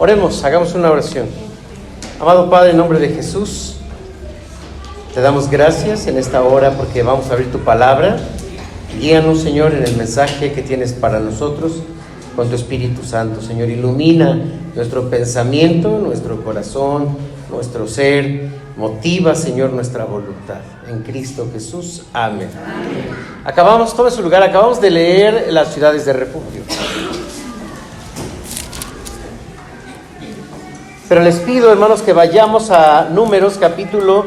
Oremos, hagamos una oración. Amado Padre, en nombre de Jesús, te damos gracias en esta hora porque vamos a abrir tu palabra. Guíanos, Señor, en el mensaje que tienes para nosotros con tu Espíritu Santo. Señor, ilumina nuestro pensamiento, nuestro corazón, nuestro ser. Motiva, Señor, nuestra voluntad. En Cristo Jesús. Amén. Amén. Tome su lugar, acabamos de leer las ciudades de refugio. Pero les pido, hermanos, que vayamos a Números capítulo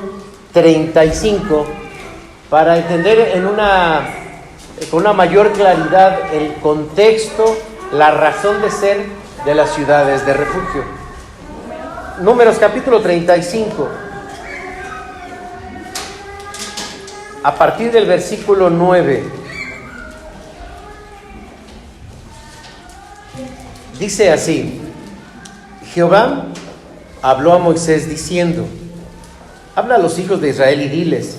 35 para entender con una mayor claridad el contexto, la razón de ser de las ciudades de refugio. Números capítulo 35, a partir del versículo 9. Dice así: Jehová habló a Moisés diciendo: habla a los hijos de Israel y diles: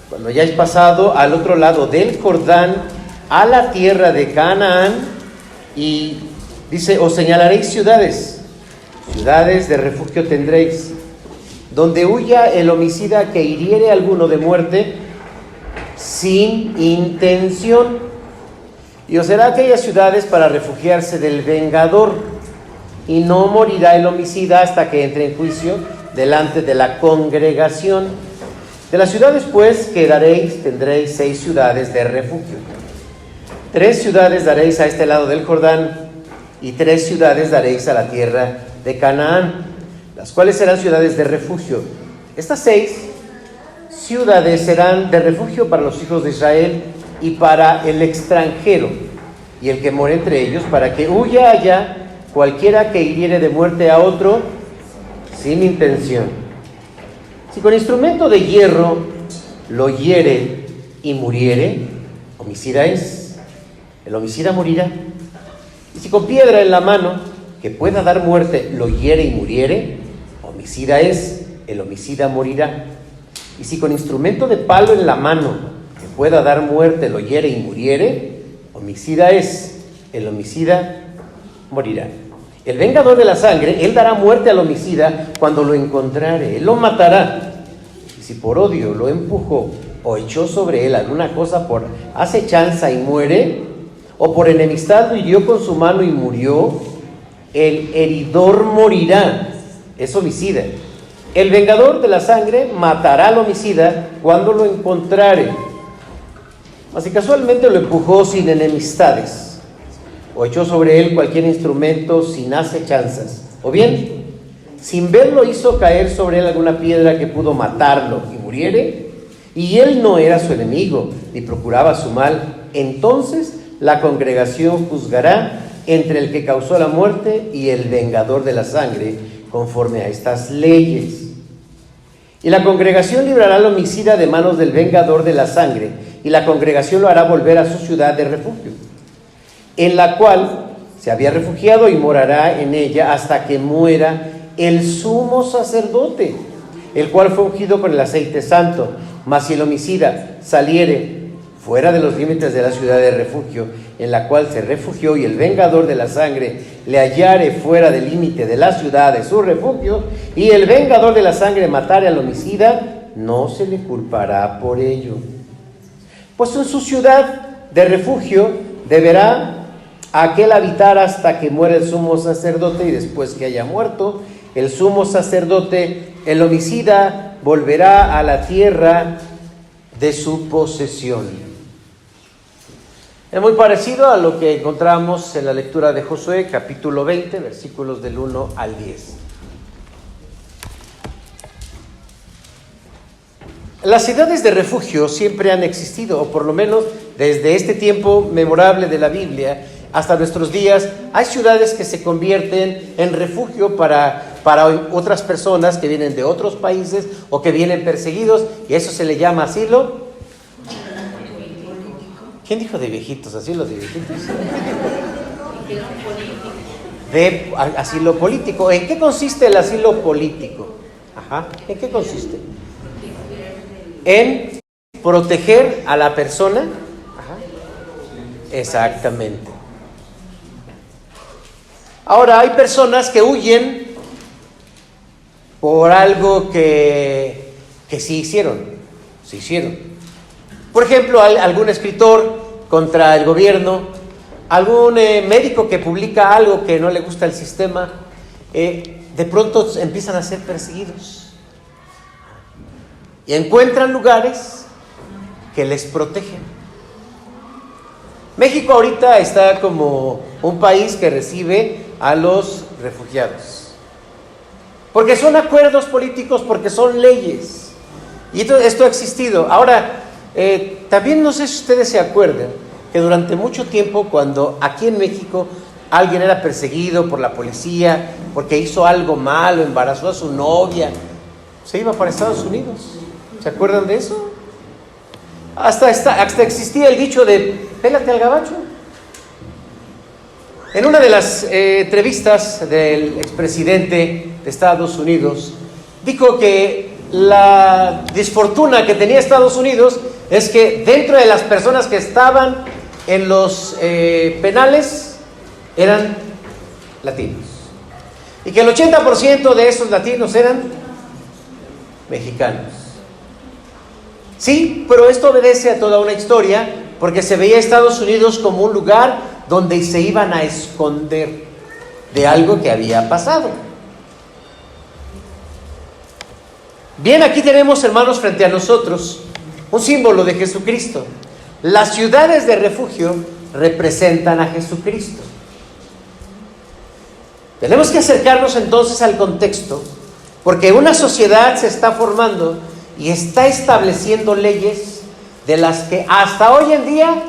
cuando hayáis pasado al otro lado del Jordán, a la tierra de Canaán, y dice, os señalaréis ciudades de refugio tendréis, donde huya el homicida que hiriere a alguno de muerte sin intención, y os será aquellas ciudades para refugiarse del vengador. Y no morirá el homicida hasta que entre en juicio delante de la congregación. De las ciudades, pues, que tendréis 6 ciudades de refugio. 3 ciudades daréis a este lado del Jordán, y 3 ciudades daréis a la tierra de Canaán, las cuales serán ciudades de refugio. Estas 6 ciudades serán de refugio para los hijos de Israel y para el extranjero, y el que more entre ellos, para que huya allá cualquiera que hiriere de muerte a otro sin intención. Si con instrumento de hierro lo hiere y muriere, homicida es, el homicida morirá. Y si con piedra en la mano que pueda dar muerte lo hiere y muriere, homicida es, el homicida morirá. Y si con instrumento de palo en la mano que pueda dar muerte lo hiere y muriere, homicida es, el homicida morirá. El vengador de la sangre, él dará muerte al homicida cuando lo encontrare, él lo matará. Y si por odio lo empujó o echó sobre él alguna cosa por asechanza y muere, o por enemistad lo hirió con su mano y murió, el heridor morirá, es homicida. El vengador de la sangre matará al homicida cuando lo encontrare. Mas si casualmente lo empujó sin enemistades, o echó sobre él cualquier instrumento sin asechanzas, o bien, sin verlo hizo caer sobre él alguna piedra que pudo matarlo y muriere, y él no era su enemigo, ni procuraba su mal, entonces la congregación juzgará entre el que causó la muerte y el vengador de la sangre, conforme a estas leyes. Y la congregación librará al homicida de manos del vengador de la sangre, y la congregación lo hará volver a su ciudad de refugio, en la cual se había refugiado, y morará en ella hasta que muera el sumo sacerdote, el cual fue ungido con el aceite santo. Mas si el homicida saliere fuera de los límites de la ciudad de refugio, en la cual se refugió, y el vengador de la sangre le hallare fuera del límite de la ciudad de su refugio, y el vengador de la sangre matare al homicida, no se le culpará por ello. Pues en su ciudad de refugio deberá aquel habitar hasta que muera el sumo sacerdote, y después que haya muerto el sumo sacerdote, el homicida volverá a la tierra de su posesión. Es muy parecido a lo que encontramos en la lectura de Josué, capítulo 20, versículos del 1 al 10. Las ciudades de refugio siempre han existido, o por lo menos desde este tiempo memorable de la Biblia hasta nuestros días. Hay ciudades que se convierten en refugio para otras personas que vienen de otros países o que vienen perseguidos, y eso se le llama asilo. ¿Quién dijo de viejitos? Asilo de viejitos. De asilo político. ¿En qué consiste el asilo político? ¿En qué consiste? En proteger a la persona. Exactamente. Ahora, hay personas que huyen por algo que sí hicieron, se hicieron. Por ejemplo, algún escritor contra el gobierno, algún médico que publica algo que no le gusta al sistema, de pronto empiezan a ser perseguidos y encuentran lugares que les protegen. México ahorita está como un país que recibe a los refugiados, porque son acuerdos políticos, porque son leyes, y esto ha existido. Ahora, también no sé si ustedes se acuerdan que durante mucho tiempo, cuando aquí en México alguien era perseguido por la policía porque hizo algo malo, embarazó a su novia, se iba para Estados Unidos. ¿Se acuerdan de eso? Hasta existía el dicho de pélate al gabacho. En una de las entrevistas del expresidente de Estados Unidos, dijo que la desfortuna que tenía Estados Unidos es que dentro de las personas que estaban en los penales eran latinos, y que el 80% de esos latinos eran mexicanos. Sí, pero esto obedece a toda una historia, porque se veía a Estados Unidos como un lugar donde se iban a esconder de algo que había pasado. Bien, aquí tenemos, hermanos, frente a nosotros un símbolo de Jesucristo. Las ciudades de refugio representan a Jesucristo. Tenemos que acercarnos entonces al contexto, porque una sociedad se está formando y está estableciendo leyes de las que hasta hoy en día,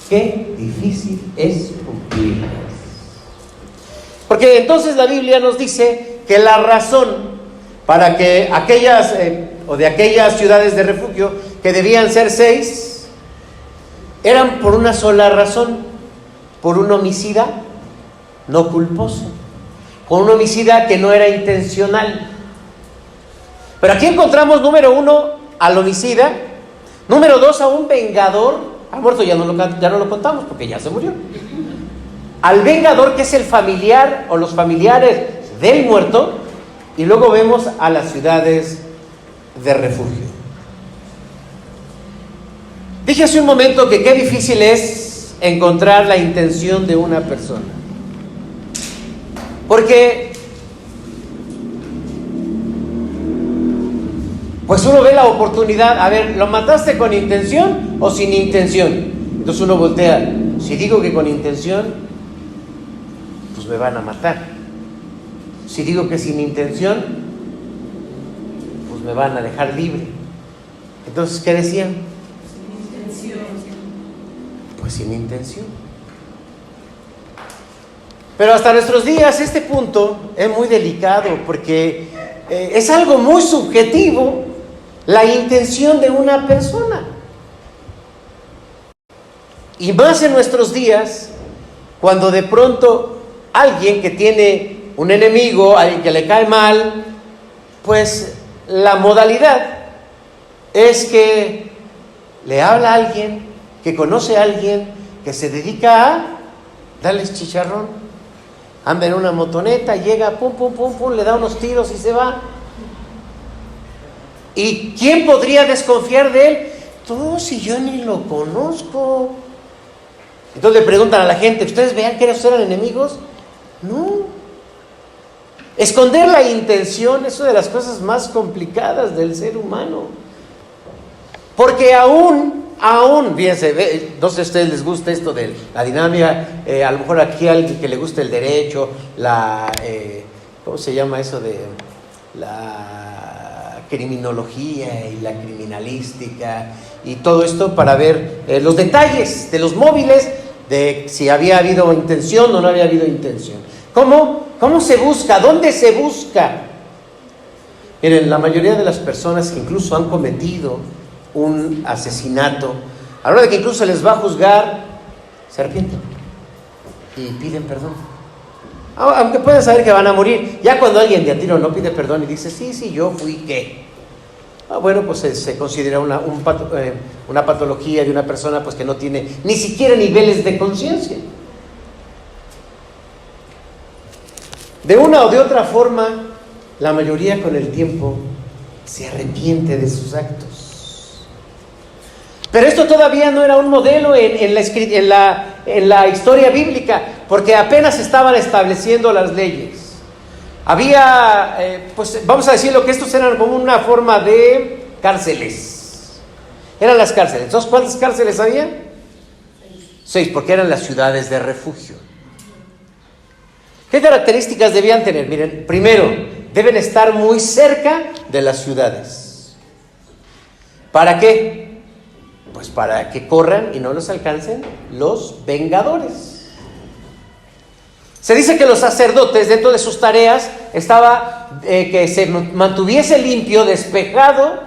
qué difícil es cumplirlas. Porque entonces la Biblia nos dice que la razón para que aquellas ciudades de refugio, que debían ser 6, eran por una sola razón: por un homicida no culposo, por un homicida que no era intencional. Pero aquí encontramos, número 1, al homicida; número 2, a un vengador. Al muerto ya no lo contamos porque ya se murió. Al vengador, que es el familiar o los familiares del muerto. Y luego vemos a las ciudades de refugio. Dije hace un momento que qué difícil es encontrar la intención de una persona, porque pues uno ve la oportunidad. A ver, ¿lo mataste con intención o sin intención? Entonces uno voltea: si digo que con intención, pues me van a matar. Si digo que sin intención, pues me van a dejar libre. Entonces, ¿qué decían? Sin intención. Pues sin intención. Pero hasta nuestros días este punto es muy delicado, porque es algo muy subjetivo la intención de una persona. Y más en nuestros días, cuando de pronto alguien que tiene un enemigo, alguien que le cae mal, pues la modalidad es que le habla a alguien, que conoce a alguien, que se dedica a darles chicharrón. Anda en una motoneta, llega, pum, pum, pum, pum, le da unos tiros y se va. ¿Y quién podría desconfiar de él? Tú, si yo ni lo conozco. Entonces le preguntan a la gente: ¿ustedes vean que esos eran enemigos? No. Esconder la intención es una de las cosas más complicadas del ser humano. Porque aún, fíjense, no sé si a ustedes les gusta esto de la dinámica, a lo mejor aquí a alguien que le gusta el derecho, ¿cómo se llama eso de la criminología y la criminalística y todo esto, para ver los detalles de los móviles, de si había habido intención o no había habido intención? ¿Cómo se busca? ¿Dónde se busca? Miren, la mayoría de las personas que incluso han cometido un asesinato, a la hora de que incluso se les va a juzgar, se arrepienten y piden perdón. Aunque pueden saber que van a morir. Ya cuando alguien de a tiro no pide perdón y dice: sí, yo fui ¿qué? Bueno, pues se considera una patología de una persona pues que no tiene ni siquiera niveles de conciencia. De una o de otra forma, la mayoría con el tiempo se arrepiente de sus actos. Pero esto todavía no era un modelo en la historia bíblica, porque apenas estaban estableciendo las leyes. Había, pues vamos a decirlo que estos eran como una forma de cárceles. Eran las cárceles. Entonces, ¿cuántas cárceles había? 6, porque eran las ciudades de refugio. ¿Qué características debían tener? Miren, primero, deben estar muy cerca de las ciudades. ¿Para qué? Pues para que corran y no los alcancen los vengadores. Se dice que los sacerdotes, dentro de sus tareas, estaba que se mantuviese limpio, despejado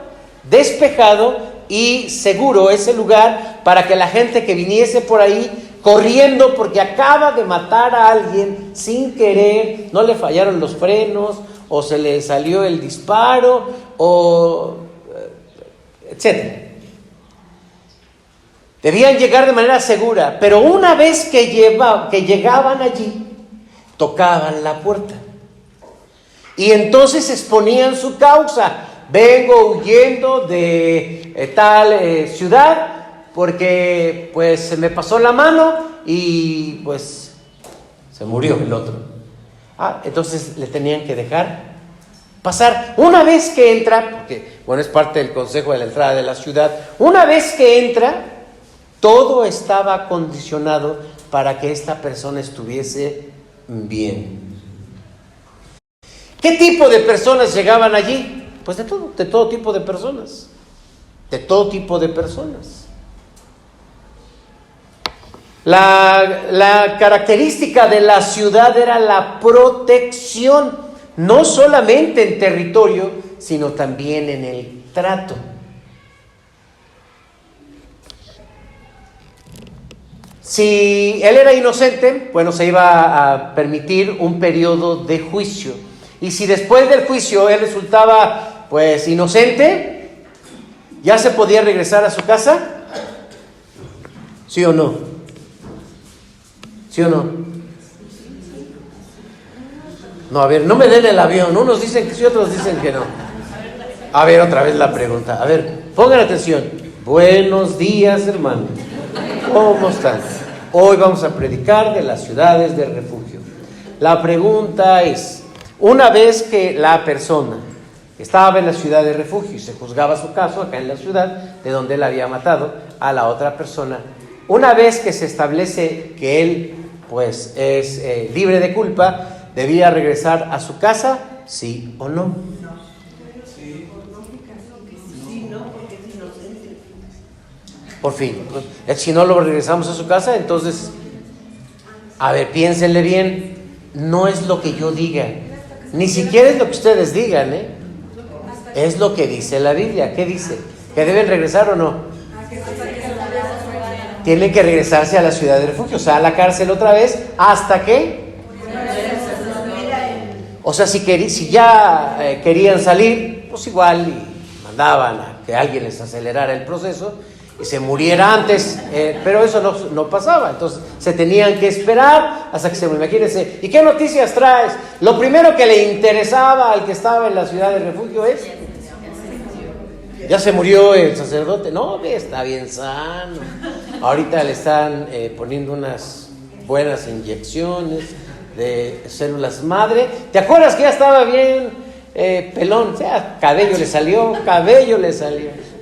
y seguro ese lugar, para que la gente que viniese por ahí corriendo porque acaba de matar a alguien sin querer, no le fallaron los frenos, o se le salió el disparo, o etcétera. Debían llegar de manera segura, pero una vez que llegaban allí, tocaban la puerta y entonces exponían su causa. Vengo huyendo de tal ciudad porque pues se me pasó la mano y pues se murió el otro. Entonces le tenían que dejar pasar. Una vez que entra, porque bueno, es parte del consejo de la entrada de la ciudad, una vez que entra, todo estaba condicionado para que esta persona estuviese bien. ¿Qué tipo de personas llegaban allí? Pues de todo tipo de personas. De todo tipo de personas. La característica de la ciudad era la protección, no solamente en territorio, sino también en el trato. Si él era inocente, bueno, se iba a permitir un periodo de juicio. Y si después del juicio él resultaba, pues, inocente, ¿ya se podía regresar a su casa? ¿Sí o no? ¿Sí o no? No, a ver, no me den el avión. Unos dicen que sí, otros dicen que no. A ver, otra vez la pregunta. A ver, pongan atención. Buenos días, hermanos. ¿Cómo están? Hoy vamos a predicar de las ciudades de refugio. La pregunta es, una vez que la persona estaba en la ciudad de refugio y se juzgaba su caso acá en la ciudad de donde él había matado a la otra persona, una vez que se establece que él pues es libre de culpa, ¿debía regresar a su casa? ¿Sí o no? Por fin, si no lo regresamos a su casa, entonces, a ver, piénsenle bien, no es lo que yo diga, ni siquiera es lo que ustedes digan, es lo que dice la Biblia. ¿Qué dice? ¿Que deben regresar o no? Tienen que regresarse a la ciudad de refugio, o sea, a la cárcel otra vez, ¿hasta qué? O sea, si ya querían salir, pues igual y mandaban a que alguien les acelerara el proceso y se muriera antes, pero eso no pasaba. Entonces se tenían que esperar hasta que imagínense. ¿Y qué noticias traes? Lo primero que le interesaba al que estaba en la ciudad de refugio es: ¿ya se murió el sacerdote? No, está bien sano. Ahorita le están poniendo unas buenas inyecciones de células madre. ¿Te acuerdas que ya estaba bien pelón? O sea, cabello le salió.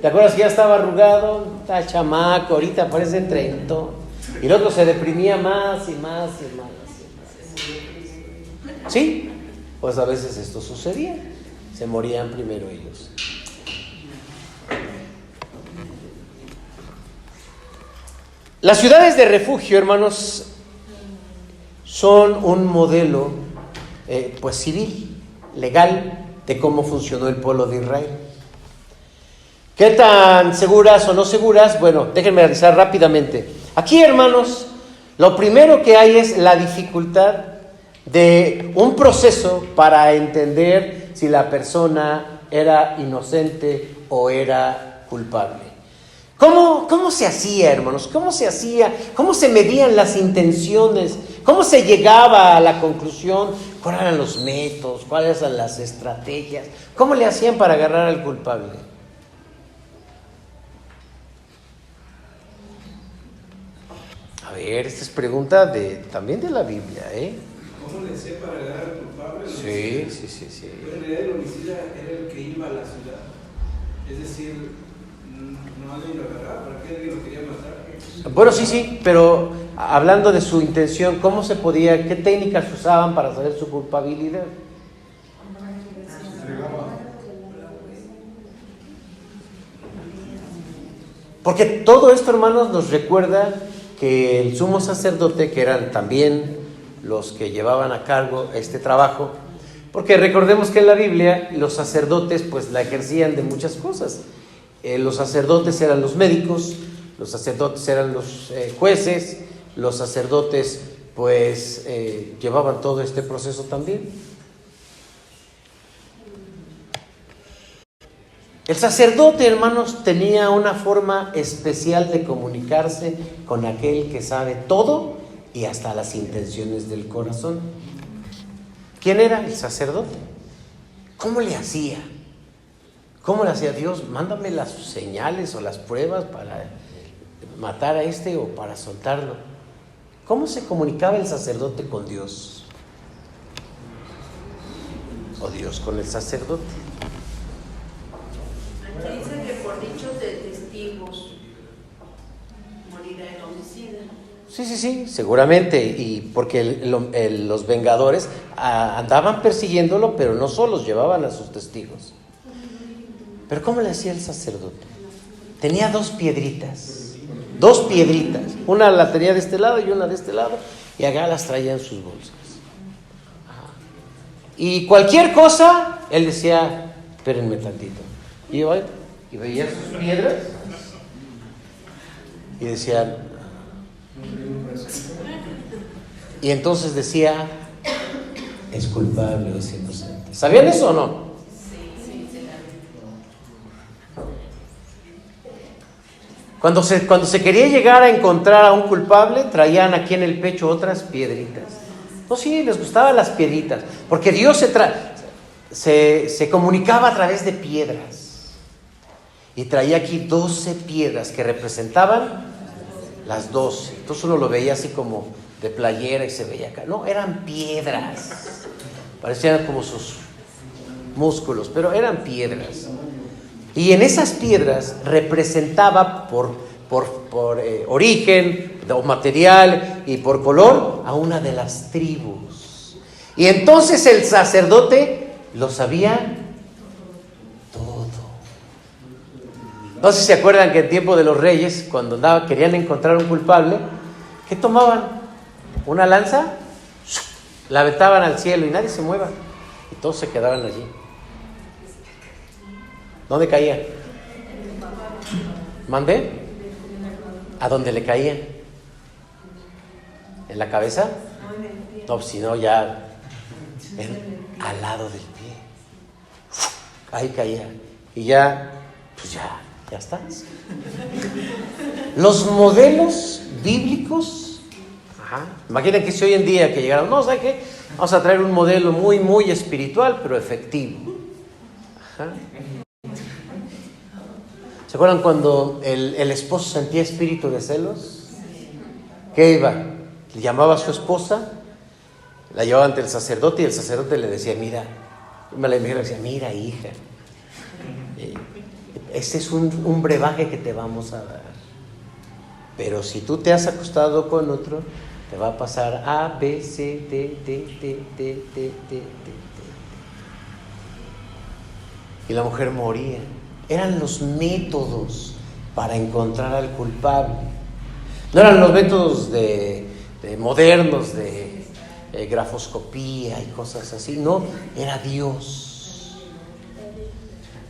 ¿Te acuerdas que ya estaba arrugado? Está chamaco, ahorita parece treintón. Y el otro se deprimía más y más. ¿Sí? Pues a veces esto sucedía. Se morían primero ellos. Las ciudades de refugio, hermanos, son un modelo pues civil, legal, de cómo funcionó el pueblo de Israel. ¿Qué tan seguras o no seguras? Bueno, déjenme analizar rápidamente. Aquí, hermanos, lo primero que hay es la dificultad de un proceso para entender si la persona era inocente o era culpable. ¿Cómo se hacía, hermanos? ¿Cómo se hacía? ¿Cómo se medían las intenciones? ¿Cómo se llegaba a la conclusión? ¿Cuáles eran los métodos? ¿Cuáles eran las estrategias? ¿Cómo le hacían para agarrar al culpable? A ver, esta es pregunta también de la Biblia, ¿eh? ¿Cómo le hacía para agarrar al culpable? Sí. Pero en realidad el homicida era el que iba a la ciudad. Es decir, no alguien lo agarraba, ¿para qué alguien lo quería matar? Bueno, sí, pero hablando de su intención, ¿cómo se podía, qué técnicas usaban para saber su culpabilidad? Porque todo esto, hermanos, nos recuerda que el sumo sacerdote, que eran también los que llevaban a cargo este trabajo, porque recordemos que en la Biblia los sacerdotes pues la ejercían de muchas cosas. Los sacerdotes eran los médicos, los sacerdotes eran los jueces, los sacerdotes pues llevaban todo este proceso también. El sacerdote, hermanos, tenía una forma especial de comunicarse con aquel que sabe todo y hasta las intenciones del corazón. ¿Quién era el sacerdote? ¿Cómo le hacía? ¿Cómo le hacía Dios? Mándame las señales o las pruebas para matar a este o para soltarlo. ¿Cómo se comunicaba el sacerdote con Dios? O Dios con el sacerdote. Aquí dice que por dichos de testigos morirá el homicida. Sí, seguramente, y porque los vengadores andaban persiguiéndolo, pero no solos, llevaban a sus testigos. Pero ¿cómo le hacía el sacerdote? Tenía dos piedritas, una la tenía de este lado y una de este lado, y acá las traía en sus bolsas. Y cualquier cosa, él decía, espérenme tantito. Y veía sus piedras y decían, y entonces decía, es culpable o es inocente. ¿Sabían eso o no? Cuando se quería llegar a encontrar a un culpable, traían aquí en el pecho otras piedritas. No, sí, les gustaban las piedritas, porque Dios se comunicaba a través de piedras. Y traía aquí 12 piedras que representaban las 12. Entonces uno lo veía así como de playera y se veía acá. No, eran piedras. Parecían como sus músculos, pero eran piedras. Y en esas piedras representaba por origen o material y por color a una de las tribus. Y entonces el sacerdote lo sabía todo. No sé si se acuerdan que en tiempo de los reyes, cuando querían encontrar un culpable, ¿qué tomaban? Una lanza, la aventaban al cielo y nadie se mueva. Y todos se quedaban allí. ¿Dónde caían? ¿Mandé? ¿A dónde le caían? ¿En la cabeza? No, si no ya al lado del pie. Ahí caía. Y ya, pues ya estás. Los modelos bíblicos, imaginen que si hoy en día que llegaron, no, ¿sabe qué? Vamos a traer un modelo muy, muy espiritual, pero efectivo. ¿Se acuerdan cuando el esposo sentía espíritu de celos? ¿Qué iba? Le llamaba a su esposa, la llevaba ante el sacerdote y el sacerdote le decía, mira, mira hija, este es un brebaje que te vamos a dar, pero si tú te has acostado con otro, te va a pasar A, B, C, D. Y la mujer moría. Eran los métodos para encontrar al culpable. No eran los métodos de modernos de grafoscopía y cosas así. No, era Dios.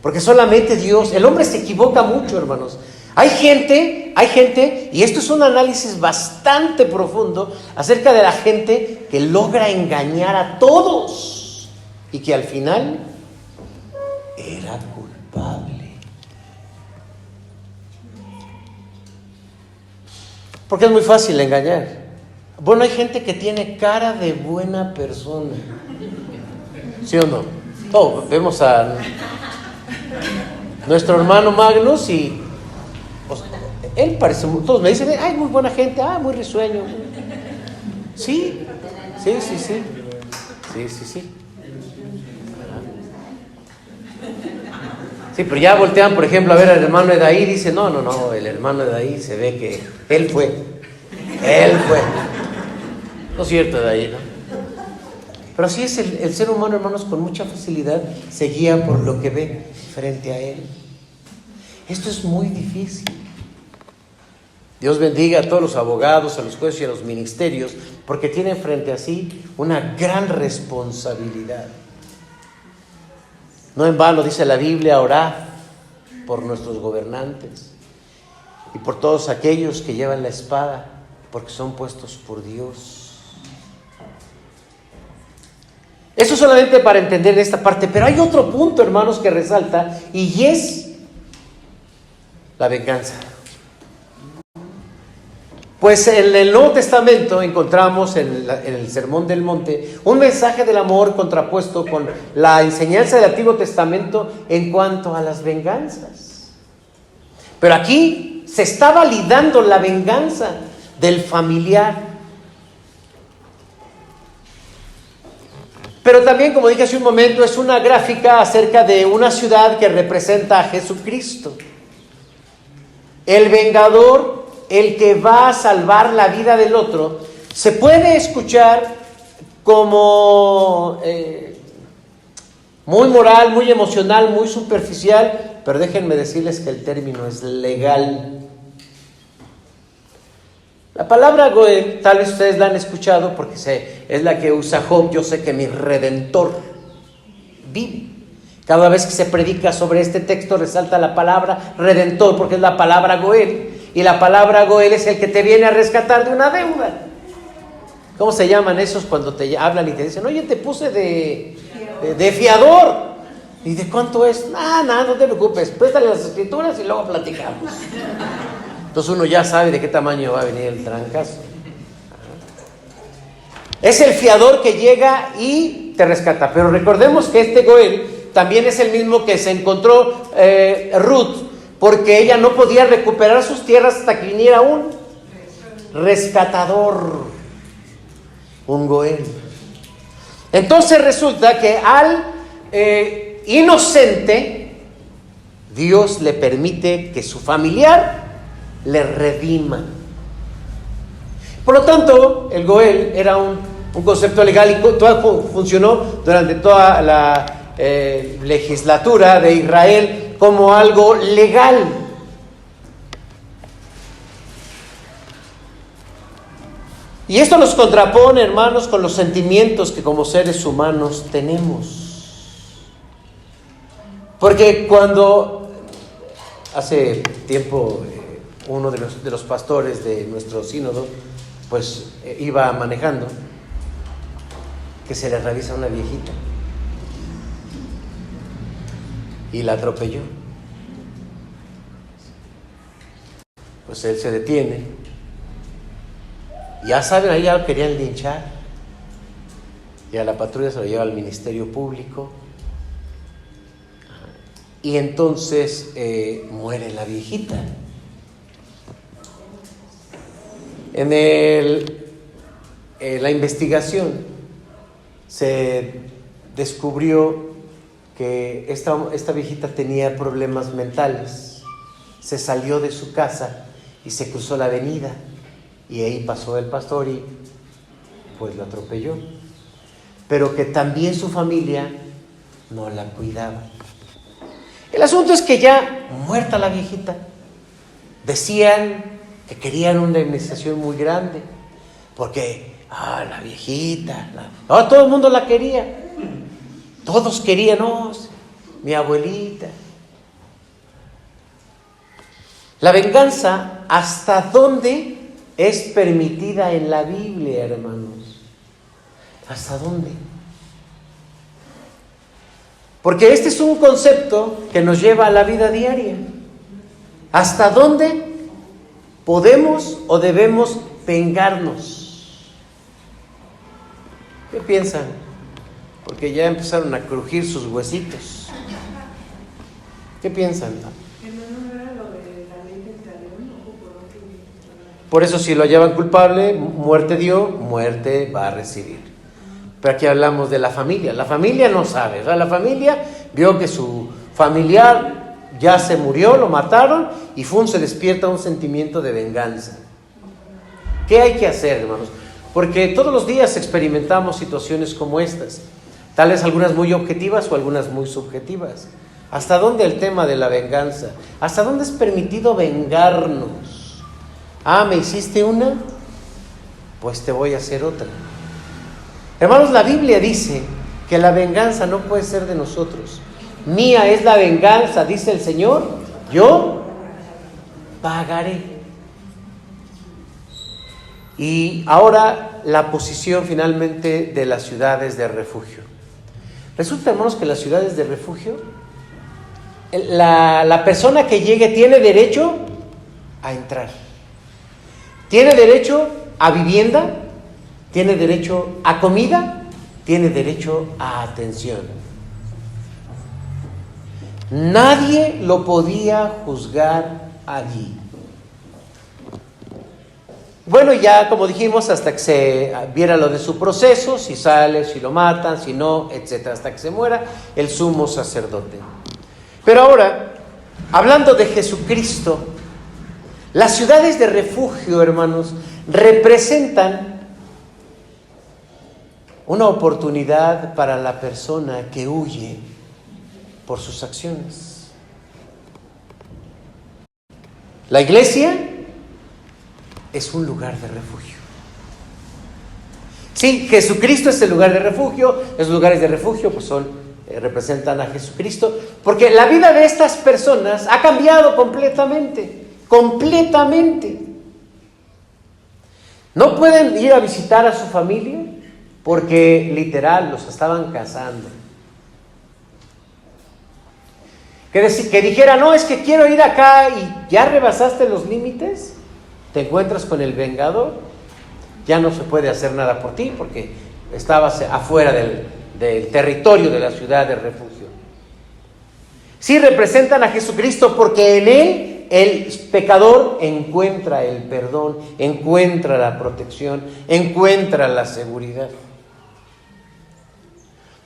Porque solamente Dios. El hombre se equivoca mucho, hermanos. Hay gente, y esto es un análisis bastante profundo acerca de la gente que logra engañar a todos y que al final era culpable. Porque es muy fácil engañar. Bueno, hay gente que tiene cara de buena persona. ¿Sí o no? Oh, vemos a nuestro hermano Magnus y pues, él parece, todos me dicen, ay, muy buena gente, muy risueño. Sí. Sí, pero ya voltean, por ejemplo, a ver al hermano Edaí y dice, no, el hermano Edaí se ve que él fue. No es cierto, Edaí, ¿no? Pero así es el ser humano, hermanos, con mucha facilidad se guía por lo que ve frente a él. Esto es muy difícil. Dios bendiga a todos los abogados, a los jueces y a los ministerios, porque tienen frente a sí una gran responsabilidad. No en vano dice la Biblia, orad por nuestros gobernantes y por todos aquellos que llevan la espada, porque son puestos por Dios. Eso solamente para entender esta parte, pero hay otro punto, hermanos, que resalta, y es la venganza. Pues en el Nuevo Testamento encontramos en el Sermón del Monte un mensaje del amor contrapuesto con la enseñanza del Antiguo Testamento en cuanto a las venganzas. Pero aquí se está validando la venganza del familiar. Pero también, como dije hace un momento, es una gráfica acerca de una ciudad que representa a Jesucristo. El vengador, el que va a salvar la vida del otro, se puede escuchar como muy moral, muy emocional, muy superficial, pero déjenme decirles que el término es legal. La palabra Goel, tal vez ustedes la han escuchado porque es la que usa Job. Yo sé que mi Redentor vive. Cada vez que se predica sobre este texto resalta la palabra Redentor porque es la palabra Goel. Y la palabra Goel es el que te viene a rescatar de una deuda. ¿Cómo se llaman esos cuando te hablan y te dicen, oye, te puse de fiador? ¿Y de cuánto es? Nada, no te preocupes, préstale las escrituras y luego platicamos. Entonces uno ya sabe de qué tamaño va a venir el trancazo. Es el fiador que llega y te rescata. Pero recordemos que este Goel también es el mismo que se encontró Ruth, porque ella no podía recuperar sus tierras hasta que viniera un rescatador, un Goel. Entonces resulta que al inocente, Dios le permite que su familiar le redima. Por lo tanto, el Goel era un concepto legal y todo funcionó durante toda la legislatura de Israel como algo legal. Y esto nos contrapone, hermanos, con los sentimientos que como seres humanos tenemos. Porque cuando hace tiempo uno de los pastores de nuestro sínodo pues iba manejando, que se le revisa una viejita y la atropelló. Pues él se detiene. Ya saben, ahí ya lo querían linchar. Y a la patrulla se lo lleva al Ministerio Público. Y entonces muere la viejita. En la investigación se descubrió que esta viejita tenía problemas mentales. Se salió de su casa y se cruzó la avenida y ahí pasó el pastor y pues lo atropelló, pero que también su familia no la cuidaba. El asunto es que ya muerta la viejita, decían que querían una indemnización muy grande porque la viejita, todo el mundo la quería. Todos querían, mi abuelita. La venganza, ¿hasta dónde es permitida en la Biblia, hermanos? ¿Hasta dónde? Porque este es un concepto que nos lleva a la vida diaria. ¿Hasta dónde podemos o debemos vengarnos? ¿Qué piensan? Porque ya empezaron a crujir sus huesitos. ¿Qué piensan? Por eso si lo hallaban culpable, muerte dio, muerte va a recibir. Pero aquí hablamos de la familia. La familia no sabe, ¿verdad? La familia vio que su familiar ya se murió, lo mataron y se despierta un sentimiento de venganza. ¿Qué hay que hacer, hermanos? Porque todos los días experimentamos situaciones como estas. Tal vez algunas muy objetivas o algunas muy subjetivas. ¿Hasta dónde el tema de la venganza? ¿Hasta dónde es permitido vengarnos? Ah, ¿me hiciste una? Pues te voy a hacer otra. Hermanos, la Biblia dice que la venganza no puede ser de nosotros. Mía es la venganza, dice el Señor, yo pagaré. Y ahora la posición finalmente de las ciudades de refugio. Resulta, hermanos, que las ciudades de refugio, la persona que llegue tiene derecho a entrar. Tiene derecho a vivienda, tiene derecho a comida, tiene derecho a atención. Nadie lo podía juzgar allí. Bueno, ya como dijimos, hasta que se viera lo de su proceso, si sale, si lo matan, si no, etcétera, hasta que se muera el sumo sacerdote. Pero ahora, hablando de Jesucristo, las ciudades de refugio, hermanos, representan una oportunidad para la persona que huye por sus acciones. La iglesia es un lugar de refugio. Sí, Jesucristo es el lugar de refugio. Esos lugares de refugio pues representan a Jesucristo, porque la vida de estas personas ha cambiado completamente. No pueden ir a visitar a su familia porque literal los estaban cazando. Que dijera, no, es que quiero ir acá y ya rebasaste los límites, te encuentras con el vengador, ya no se puede hacer nada por ti porque estabas afuera del territorio de la ciudad de refugio. Sí representan a Jesucristo porque en Él el pecador encuentra el perdón, encuentra la protección, encuentra la seguridad.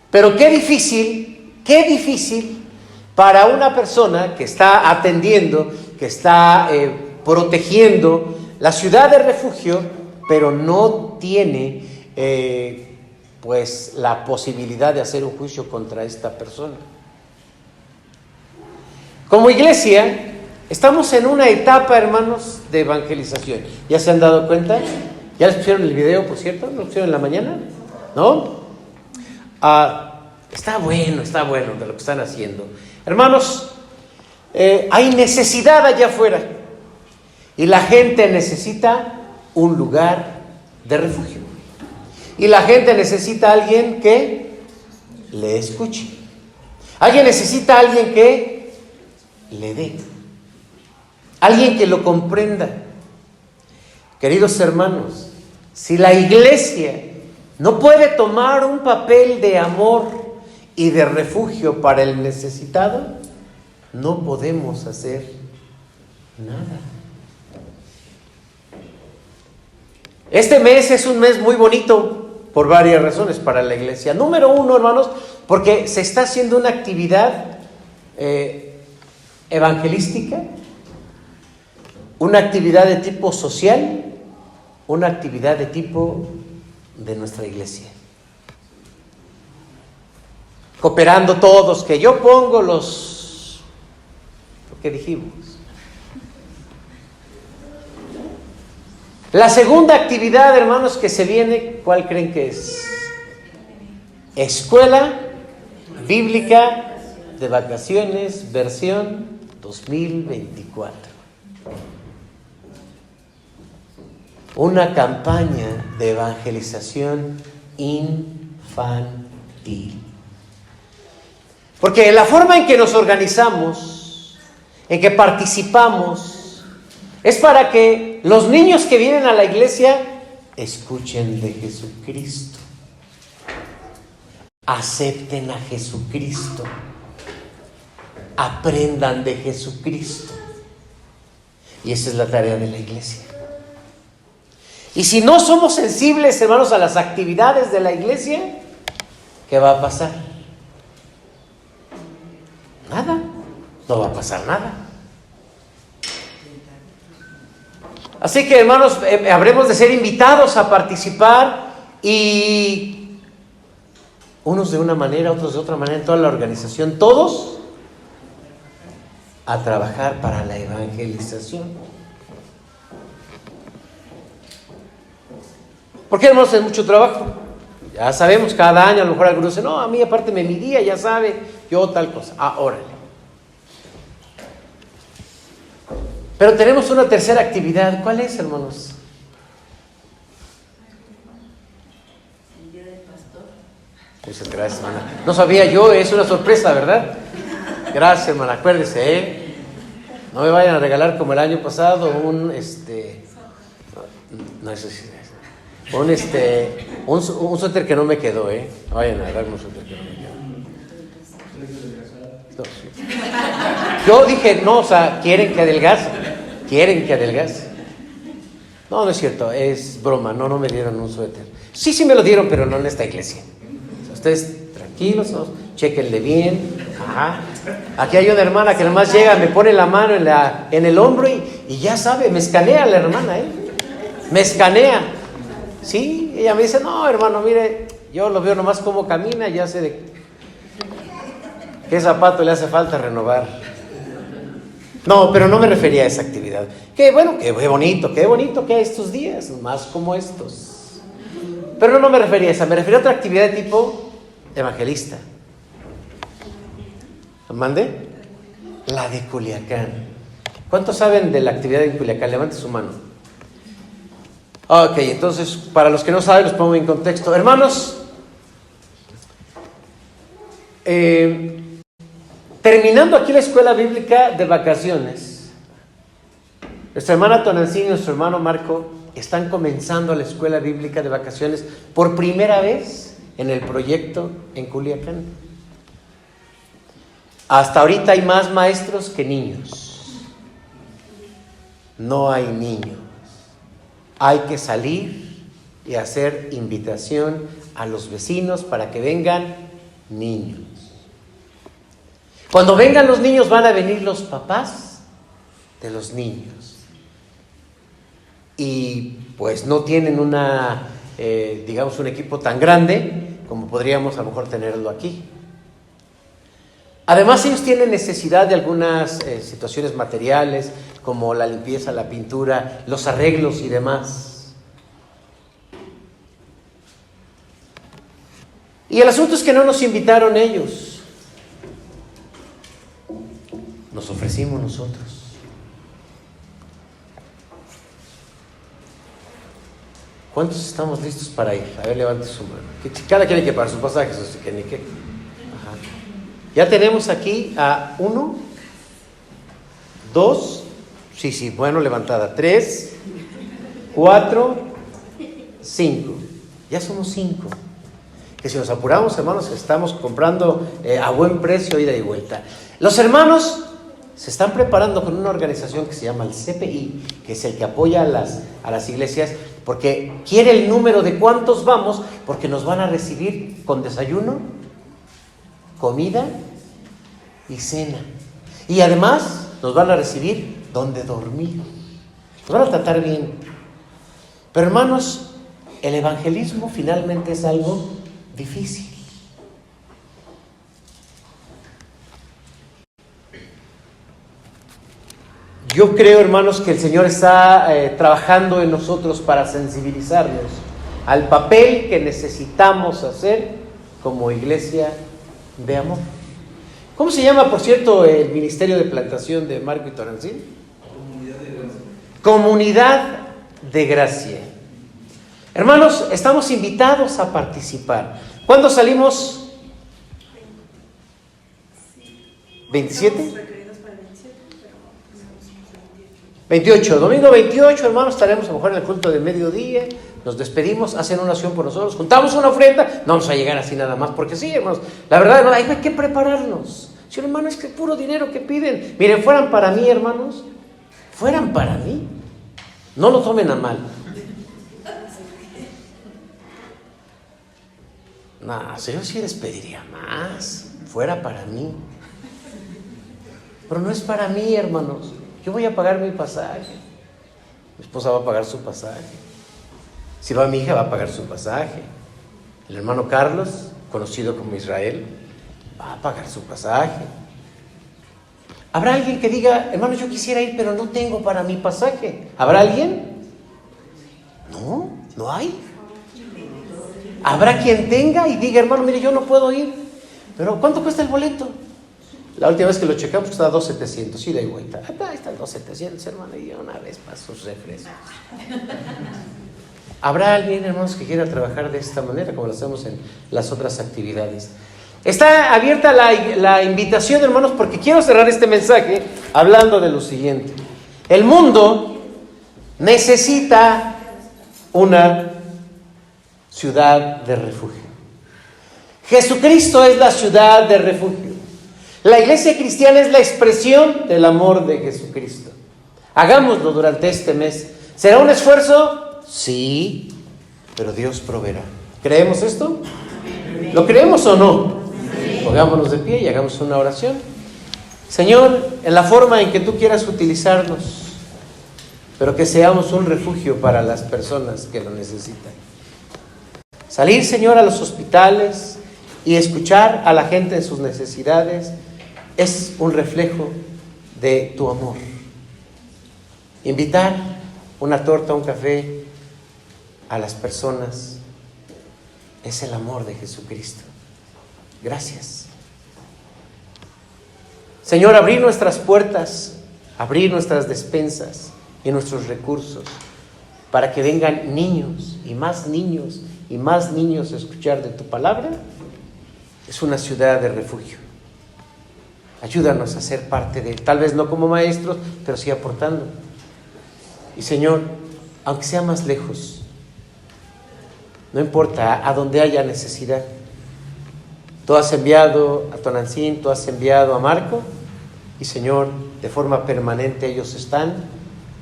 Pero qué difícil para una persona que está atendiendo, que está protegiendo la ciudad de refugio, pero no tiene pues la posibilidad de hacer un juicio contra esta persona. Como iglesia, estamos en una etapa, hermanos, de evangelización. ¿Ya se han dado cuenta? ¿Ya les pusieron el video, por cierto? ¿Lo pusieron en la mañana? ¿No? Está bueno de lo que están haciendo. Hermanos, hay necesidad allá afuera. Y la gente necesita un lugar de refugio. Y la gente necesita a alguien que le escuche. Alguien necesita a alguien que le dé. Alguien que lo comprenda. Queridos hermanos, si la iglesia no puede tomar un papel de amor y de refugio para el necesitado, no podemos hacer nada. Este mes es un mes muy bonito por varias razones para la iglesia. Número uno, hermanos, porque se está haciendo una actividad evangelística, una actividad de tipo social, una actividad de tipo de nuestra iglesia. Cooperando todos, que yo pongo lo que dijimos. La segunda actividad, hermanos, que se viene, ¿cuál creen que es? Escuela Bíblica de Vacaciones, versión 2024. Una campaña de evangelización infantil. Porque la forma en que nos organizamos, en que participamos, es para que los niños que vienen a la iglesia escuchen de Jesucristo. acepten a Jesucristo, aprendan de Jesucristo. Y esa es la tarea de la iglesia. Y si no somos sensibles, hermanos, a las actividades de la iglesia, ¿qué va a pasar? Nada, no va a pasar nada. Así que, hermanos, habremos de ser invitados a participar, y unos de una manera, otros de otra manera, en toda la organización, todos a trabajar para la evangelización. Porque, hermanos, es mucho trabajo. Ya sabemos, cada año a lo mejor algunos dicen, no, a mí aparte me midía, ya sabe, yo tal cosa. Órale. Pero tenemos una tercera actividad. ¿Cuál es, hermanos? El día del pastor. Muchas gracias, hermana. No sabía yo, es una sorpresa, ¿verdad? Gracias, hermana. Acuérdese, no me vayan a regalar como el año pasado un suéter que no me quedó, No vayan a darme un suéter que no me quedó. No, sí. Yo dije, no, o sea, quieren que adelgace. No, no es cierto, es broma, no me dieron un suéter. Sí me lo dieron, pero no en esta iglesia. O sea, ustedes tranquilos, ¿no? Chéquenle bien. Ajá. Aquí hay una hermana que nomás llega, me pone la mano en el hombro y ya sabe, me escanea la hermana, me escanea. Sí, ella me dice, no, hermano, mire, yo lo veo nomás cómo camina, ya sé de qué zapato le hace falta renovar. No, pero no me refería a esa actividad. Qué bueno, qué bonito que hay estos días, más como estos. Pero no me refería a esa, me refería a otra actividad de tipo evangelista. ¿Mande? La de Culiacán. ¿Cuántos saben de la actividad en Culiacán? Levante su mano. Ok, entonces, para los que no saben, los pongo en contexto. Hermanos, terminando aquí la escuela bíblica de vacaciones, nuestra hermana Tonancini y nuestro hermano Marco están comenzando la escuela bíblica de vacaciones por primera vez en el proyecto en Culiacán. Hasta ahorita hay más maestros que niños. No hay niños. Hay que salir y hacer invitación a los vecinos para que vengan niños. Cuando vengan los niños, van a venir los papás de los niños. Y pues no tienen un equipo tan grande como podríamos a lo mejor tenerlo aquí. Además, ellos tienen necesidad de algunas situaciones materiales, como la limpieza, la pintura, los arreglos y demás. Y el asunto es que no nos invitaron ellos. Nos ofrecimos nosotros. ¿Cuántos estamos listos para ir? A ver, levante su mano. Cada quien hay que pagar sus pasajes, así que ni qué. Ajá. Ya tenemos aquí a 1, 2, sí, bueno, levantada, 3, 4, 5. Ya somos 5. Que si nos apuramos, hermanos, estamos comprando a buen precio ida y vuelta. Los hermanos se están preparando con una organización que se llama el CPI, que es el que apoya a las iglesias, porque quiere el número de cuántos vamos, porque nos van a recibir con desayuno, comida y cena. Y además nos van a recibir donde dormir. Nos van a tratar bien. Pero hermanos, el evangelismo finalmente es algo difícil. Yo creo, hermanos, que el Señor está trabajando en nosotros para sensibilizarnos al papel que necesitamos hacer como iglesia de amor. ¿Cómo se llama, por cierto, el ministerio de plantación de Marco y Tonancini? Comunidad de Gracia. Comunidad de Gracia. Hermanos, estamos invitados a participar. ¿Cuándo salimos? 27. 28, domingo 28, hermanos, estaremos a lo mejor en el culto de mediodía, nos despedimos, hacen una oración por nosotros, juntamos una ofrenda, no vamos a llegar así nada más, porque sí, hermanos, la verdad, no, hay que prepararnos. Si hermano, es que puro dinero que piden. Miren, fueran para mí, hermanos, fueran para mí, no lo tomen a mal. No, yo sí les pediría más, fuera para mí. Pero no es para mí, hermanos. Yo voy a pagar mi pasaje. Mi esposa va a pagar su pasaje. Si va mi hija, va a pagar su pasaje. El hermano Carlos, conocido como Israel, va a pagar su pasaje. ¿Habrá alguien que diga, hermano, yo quisiera ir, pero no tengo para mi pasaje? ¿Habrá alguien? No, no hay. Habrá quien tenga y diga, hermano, mire, yo no puedo ir. Pero ¿cuánto cuesta el boleto? La última vez que lo checamos costaba 2,700, ida y vuelta. Ahí están 2,700, hermano, y una vez para sus refrescos. ¿Habrá alguien, hermanos, que quiera trabajar de esta manera, como lo hacemos en las otras actividades? Está abierta la invitación, hermanos, porque quiero cerrar este mensaje hablando de lo siguiente. El mundo necesita una ciudad de refugio. Jesucristo es la ciudad de refugio. La iglesia cristiana es la expresión del amor de Jesucristo. Hagámoslo durante este mes. ¿Será un esfuerzo? Sí, pero Dios proveerá. ¿Creemos esto? ¿Lo creemos o no? Pongámonos de pie y hagamos una oración. Señor, en la forma en que tú quieras utilizarnos, pero que seamos un refugio para las personas que lo necesitan. Salir, Señor, a los hospitales y escuchar a la gente en sus necesidades es un reflejo de tu amor. Invitar una torta, un café a las personas es el amor de Jesucristo. Gracias. Señor, abrir nuestras puertas, abrir nuestras despensas y nuestros recursos para que vengan niños y más niños y más niños a escuchar de tu palabra, es una ciudad de refugio. Ayúdanos a ser parte de, tal vez no como maestros, pero sí aportando. Y Señor, aunque sea más lejos, no importa a donde haya necesidad. Tú has enviado a Tonantzin, tú has enviado a Marco, y Señor, de forma permanente ellos están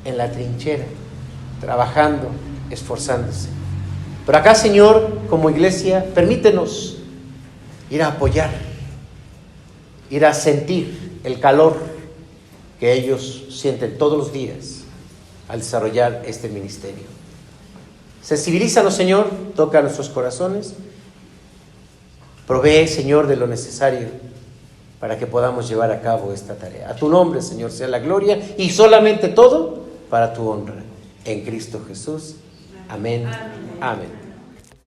en la trinchera, trabajando, esforzándose. Pero acá, Señor, como iglesia, permítenos ir a apoyar, ir a sentir el calor que ellos sienten todos los días al desarrollar este ministerio. Sensibilízanos, Señor, toca nuestros corazones, provee, Señor, de lo necesario para que podamos llevar a cabo esta tarea. A tu nombre, Señor, sea la gloria y solamente todo para tu honra. En Cristo Jesús. Amén. Amén.